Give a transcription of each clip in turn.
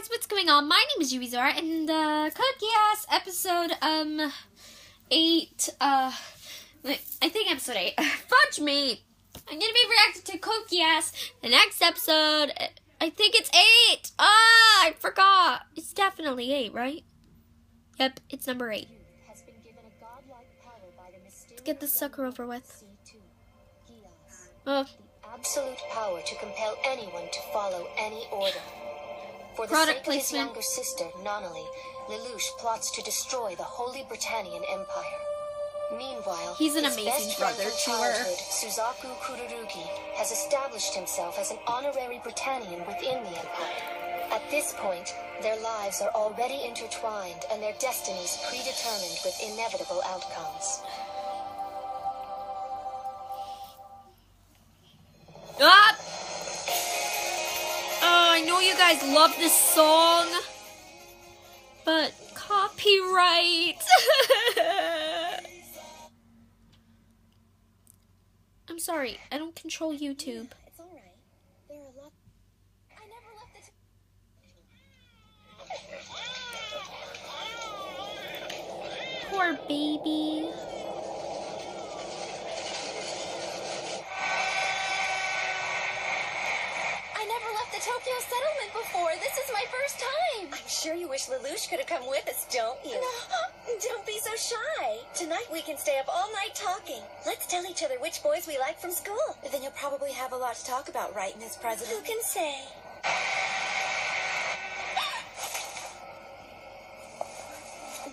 guys, what's going on? My name is Yuizora, and Geass episode 8. I think episode 8. Fudge me! I'm gonna be reacting to Geass. The next episode, I think it's 8. I forgot. It's definitely 8, right? Yep, it's number 8. Let's get this sucker over with. The absolute power to compel anyone to follow any order. For the Product sake of his placement. younger sister, Nonali, Lelouch plots to destroy the Holy Britannian Empire. Meanwhile, He's an his amazing best friend brother from to her. childhood, Suzaku Kururugi, has established himself as an honorary Britannian within the Empire. At this point, their lives are already intertwined and their destinies predetermined with inevitable outcomes. Ah! Oh, I know you guys love this song, but copyright. I'm sorry, I don't control YouTube. It's all right. There are a lot. I never left the. Poor baby. The Tokyo settlement before. This is my first time. I'm sure you wish Lelouch could have come with us, don't you? No, don't be so shy. Tonight we can stay up all night talking. Let's tell each other which boys we like from school. Then you'll probably have a lot to talk about, right, Miss President? Who can say?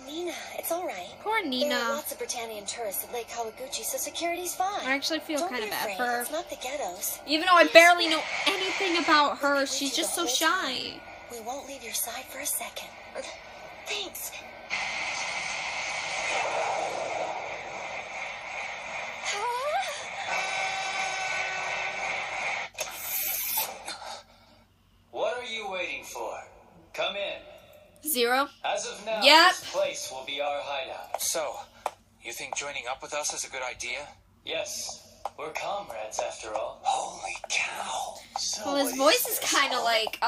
Nina, it's all right. Poor There are Nina. lots of Britannian tourists at Lake Kawaguchi, so security's fine. I actually feel Don't kind be of bad afraid. for her. It's not the ghettos. Even though I barely know anything about her, she's just so shy. We won't leave your side for a second. Thanks. What are you waiting for? Come in. 0. As of now, Yep. this place will be our hideout. So, you think joining up with us is a good idea? Yes, we're comrades after all. Holy cow. So Well, his voice is kind of like,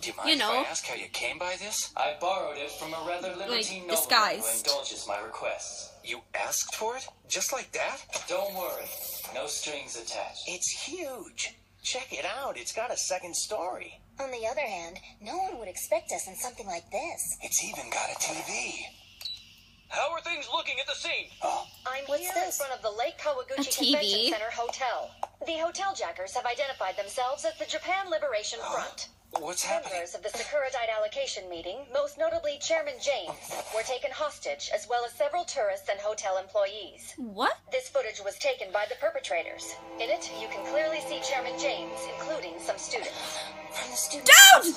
Do you mind you know. if I ask how you came by this? I borrowed it from a rather libertine nobleman who disguised. indulges my requests. You asked for it? Just like that? Don't worry, no strings attached. It's huge. Check it out. It's got a second story. On the other hand, no one would expect us in something like this. It's even got a TV. How are things looking at the scene? I'm What's here this? in front of the Lake Kawaguchi A TV? Convention Center Hotel. The hotel jackers have identified themselves as the Japan Liberation Front. What's happening? Members of the Sakuradite allocation meeting, most notably Chairman James, were taken hostage, as well as several tourists and hotel employees. what? This footage was taken by the perpetrators. In it, you can clearly see Chairman James, including some students. From the students. Dude!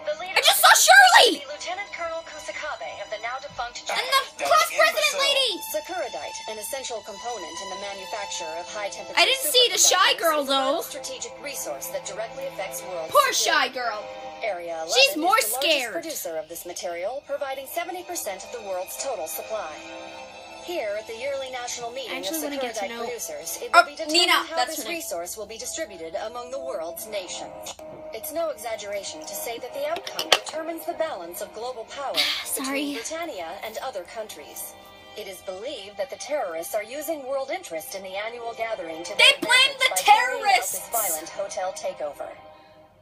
The leader I just saw Shirley! the Lieutenant Colonel Kusakabe of the now-defunct And Japan. the class president lady! Sakuradite, an essential component in the manufacture of high-temperature I didn't see the shy girl, is a vital though. strategic resource that directly affects world Poor security. shy girl. Area 11 She's more is the largest scared. producer of this material, providing 70% of the world's total supply. Here at the yearly national meeting of actually wanna get to Sakuradite know- producers, it Oh, will be determined Nina, how that's this her name. resource will be distributed among the world's nations. It's no exaggeration to say that the outcome determines the balance of global power Sorry. between Britannia and other countries. It is believed that the terrorists are using world interest in the annual gathering to They their blame advantage the by carrying out terrorists! this violent hotel takeover.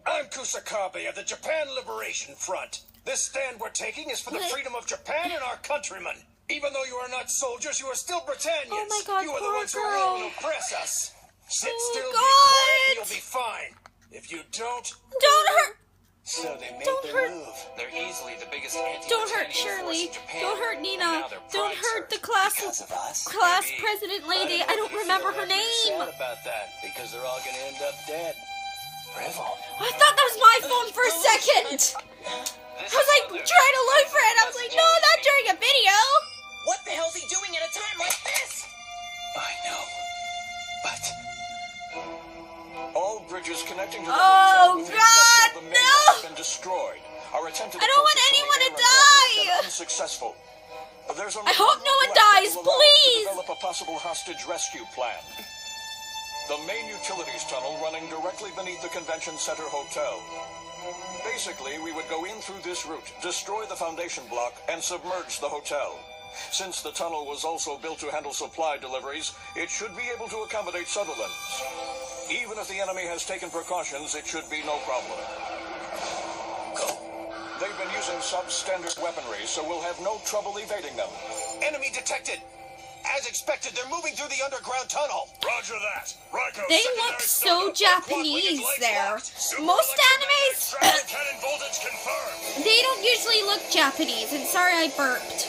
I'm Kusakabe of the Japan Liberation Front. This stand we're taking is for the freedom of Japan and our countrymen. Even though you are not soldiers, you are still Britannians. Oh my God, you are the poor ones who girl. rule and oppress us. Sit Oh still, be God. quiet, and you'll be fine. If you don't, Don't hurt! So they made Don't their hurt. move. They're easily the biggest anti-Britannian Don't hurt force Shirley. in Japan. Don't hurt And Nina. now their Don't pride's hurt the class Because of us. Maybe. president lady. I don't remember her name. Sad about that because they're all gonna end up dead. Revel. I thought that was my phone for a second. I was like trying to look for it. I was like, no, not during a video. What the hell's he doing at a time like this? I know. But all bridges connecting to the Oh, hotel within God, the main no! have been destroyed. Our attempt at I don't want focus on anyone the to air and weapons die. have been unsuccessful. But there's only I hope no one left that dies, will allow us to please. develop a possible hostage rescue plan. The main utilities tunnel running directly beneath the convention center hotel. Basically, we would go in through this route, destroy the foundation block, and submerge the hotel. Since the tunnel was also built to handle supply deliveries, it should be able to accommodate Sutherlands. Even if the enemy has taken precautions, it should be no problem. They've been using substandard weaponry, so we'll have no trouble evading them. Enemy detected. As expected, they're moving through the underground tunnel. Roger that. Ryko, They look so Japanese there. Most animes, cannon voltage confirmed. they don't usually look Japanese. And sorry I burped.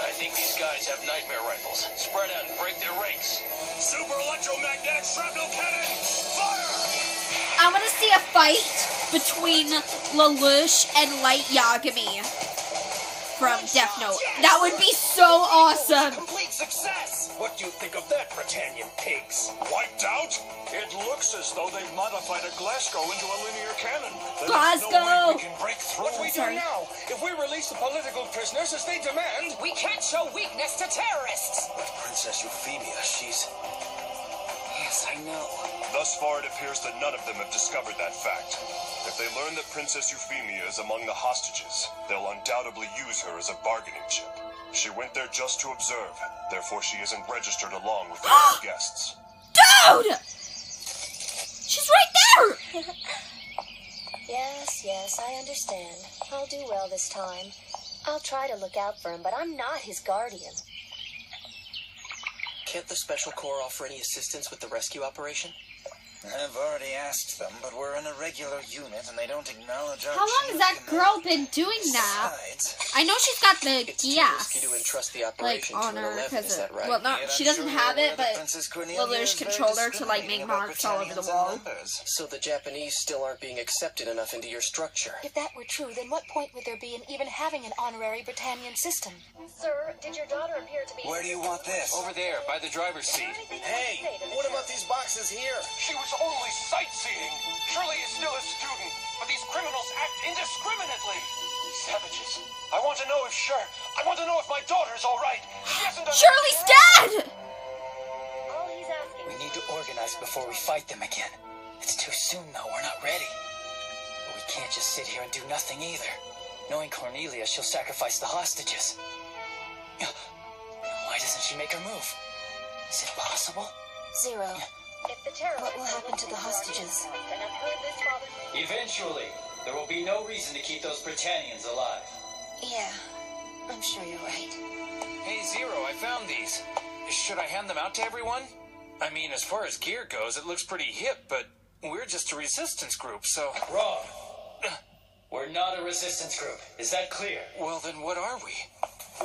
I think these guys have nightmare rifles. Spread out and break their ranks. Super electromagnetic shrapnel cannon, fire! I want to see a fight between Lelouch and Light Yagami from Death Note. That would be so awesome. Complete success. What do you think of that, Britannian pigs? Wiped out? It looks as though they've modified a Glasgow into a linear cannon. There's no way we can break through. What we do now? If we release the political prisoners as they demand, we can't show weakness to terrorists. But Princess Euphemia, she's... Yes, I know. Thus far, it appears that none of them have discovered that fact. If they learn that Princess Euphemia is among the hostages, they'll undoubtedly use her as a bargaining chip. She went there just to observe, therefore she isn't registered along with the other guests. Dude! She's right there! Yes, I understand. I'll do well this time. I'll try to look out for him, but I'm not his guardian. Can't the Special Corps offer any assistance with the rescue operation? I've already asked them, but we're in a regular unit and they don't acknowledge our How long has that girl been doing that? I know she's got the It's too Geass, risky to entrust the like, operation on to an her, 11, because, is that right? well, no, Yet she I'm doesn't sure have you're it, aware that but Princess Cornelia Lelouch is very controlled her to, like, make discriminating about marks all over the Britannians and wall. members. So the Japanese still aren't being accepted enough into your structure. If that were true, then what point would there be in even having an honorary Britannian system? Sir, did your daughter appear to be... Where do you want this? Over there, by the driver's seat. Hey, what about these boxes here? She was only sightseeing. Shirley is still a student, but these criminals act indiscriminately. Savages. I want to know if I want to know if my daughter's all right. She hasn't done Shirley's dead! All he's asking... We need to organize before we fight them again. It's too soon, though. We're not ready. But we can't just sit here and do nothing either. Knowing Cornelia, she'll sacrifice the hostages. Why doesn't she make her move? Is it possible? Zero. If the terrorists... What will happen to the hostages? And I've heard this, Father... Eventually, there will be no reason to keep those Britannians alive. Yeah, I'm sure you're right. Hey, Zero, I found these. Should I hand them out to everyone? I mean, as far as gear goes, it looks pretty hip, but we're just a resistance group, so... Wrong. We're not a resistance group. Is that clear? Well, then what are we?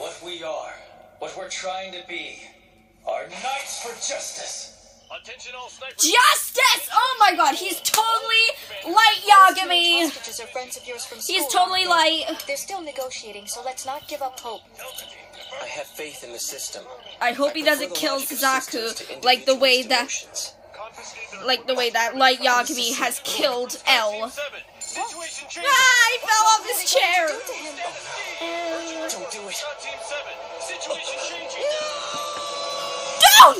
What we are, what we're trying to be, are Knights for Justice. Attention all snipers. Justice! Oh my god, he's totally Light Yagami! Hostages are friends of yours from school. He's totally Light. They're still negotiating, so let's not give up hope. I have faith in the system. I hope he doesn't kill Suzaku like the way that Light Yagami has killed L. Ah, he fell off his chair! Don't do it. Down!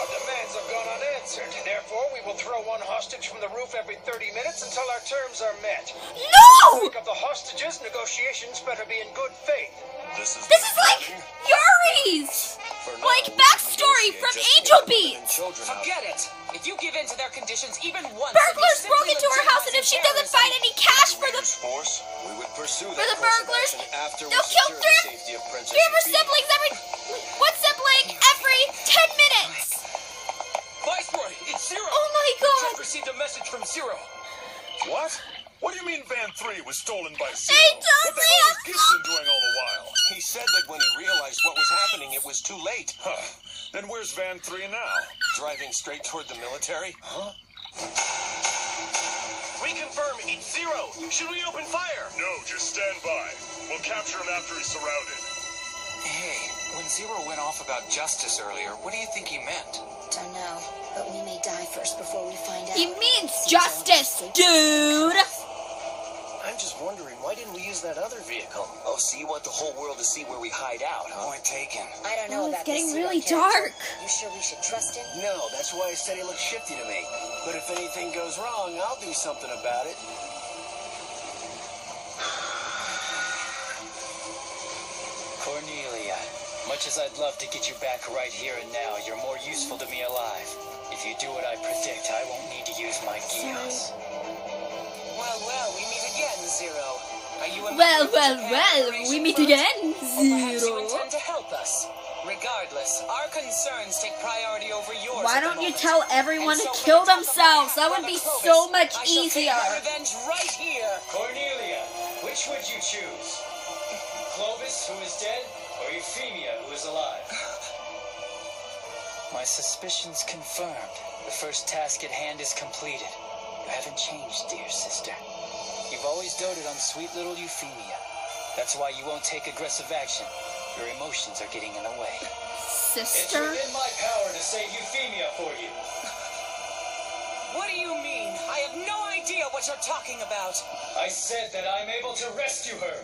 Our demands have gone unanswered. Therefore, we will throw one hostage from the roof every 30 minutes until our terms are met. No! Speak of the hostages, negotiations better be in good faith. This is like Yuri's! Like backstory from Angel Beats! Forget it. If you give in to their conditions even once... Burglars broke into her house, and if she doesn't find any cash for the force. We would pursue for the burglars, they'll kill three of her siblings one sibling every 10 minutes! Viceroy, it's Zero. Oh my god! Just received a message from Zero. What? What do you mean Van 3 was stolen by Zero? They told What the me hell was I'm Gibson doing all the while? He said that when he realized what was happening, it was too late. Huh. Then where's Van 3 now? Driving straight toward the military. Huh? We confirm it's Zero. Should we open fire? No, just stand by. We'll capture him after he's surrounded. Hey, when Zero went off about justice earlier, what do you think he meant? Don't know, but we may die first before we find out. He means justice, dude! I'm just wondering, why didn't we use that other vehicle? Oh, so you want the whole world to see where we hide out, huh? Point taken. I don't know Oh, it's about getting this really Zero character. dark. You sure we should trust him? No, that's why I said he looked shifty to me. But if anything goes wrong, I'll do something about it. Cornelia, much as I'd love to get you back right here and now, you're more useful to me alive. If you do what I predict, I won't need to use my Geass. Well, we meet again, Zero. Are you a Well, member of the Japan we Operation meet Front? again, Or perhaps you Zero. intend to help us. Regardless, our concerns take priority over yours. Why at the don't you moment. tell everyone And to so for kill the top of my themselves? That would Brother be Clovis, so much I shall take easier. my revenge right here. Cornelia, which would you choose? Clovis, who is dead, or Euphemia, who is alive? My suspicions confirmed. The first task at hand is completed. You haven't changed, dear sister. You've always doted on sweet little Euphemia. That's why you won't take aggressive action. Your emotions are getting in the way. It's Sister? within my power to save Euphemia for you. What do you mean? I have no idea what you're talking about. I said that I'm able to rescue her.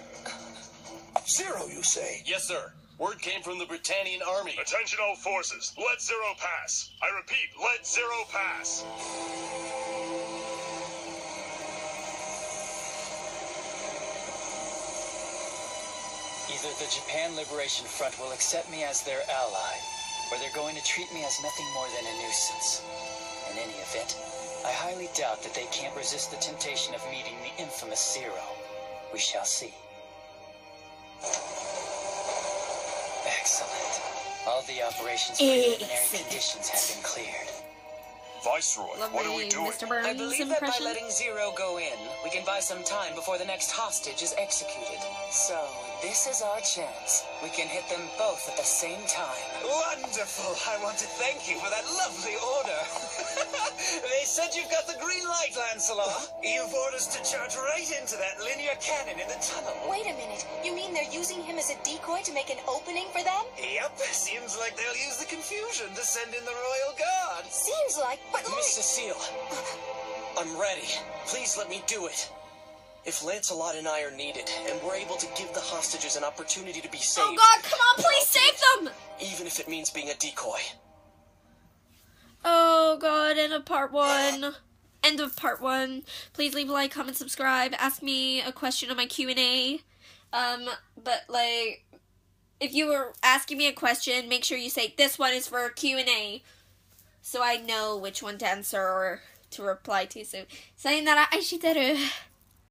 Zero, you say? Yes, sir. Word came from the Britannian army. Attention all forces. Let Zero pass. I repeat, let Zero pass. Either the Japan Liberation Front will accept me as their ally, or they're going to treat me as nothing more than a nuisance. In any event, I highly doubt that they can't resist the temptation of meeting the infamous Zero. We shall see. Excellent. All the operations preliminary conditions have been cleared. Viceroy, what are we Lovely doing? Mr. Burns I believe that by impression. letting Zero go in, we can buy some time before the next hostage is executed. So, this is our chance. We can hit them both at the same time. Wonderful! I want to thank you for that lovely order. They said you've got the green light, Lancelot. You've orders to charge right into that linear cannon in the tunnel. Wait a minute. You mean they're using him as a decoy to make an opening for them? Yep, seems like they'll use the confusion to send in the royal guard. Seems like, but Miss Cecile, I'm ready. Please let me do it. If Lancelot and I are needed, and we're able to give the hostages an opportunity to be saved... Oh god, come on, please save them! Even if it means being a decoy. Oh god, end of part 1. End of part 1. Please leave a like, comment, subscribe. Ask me a question on my Q&A. But like, if you were asking me a question, make sure you say, this one is for Q&A. So I know which one to answer or to reply to. So, saying that, 愛してる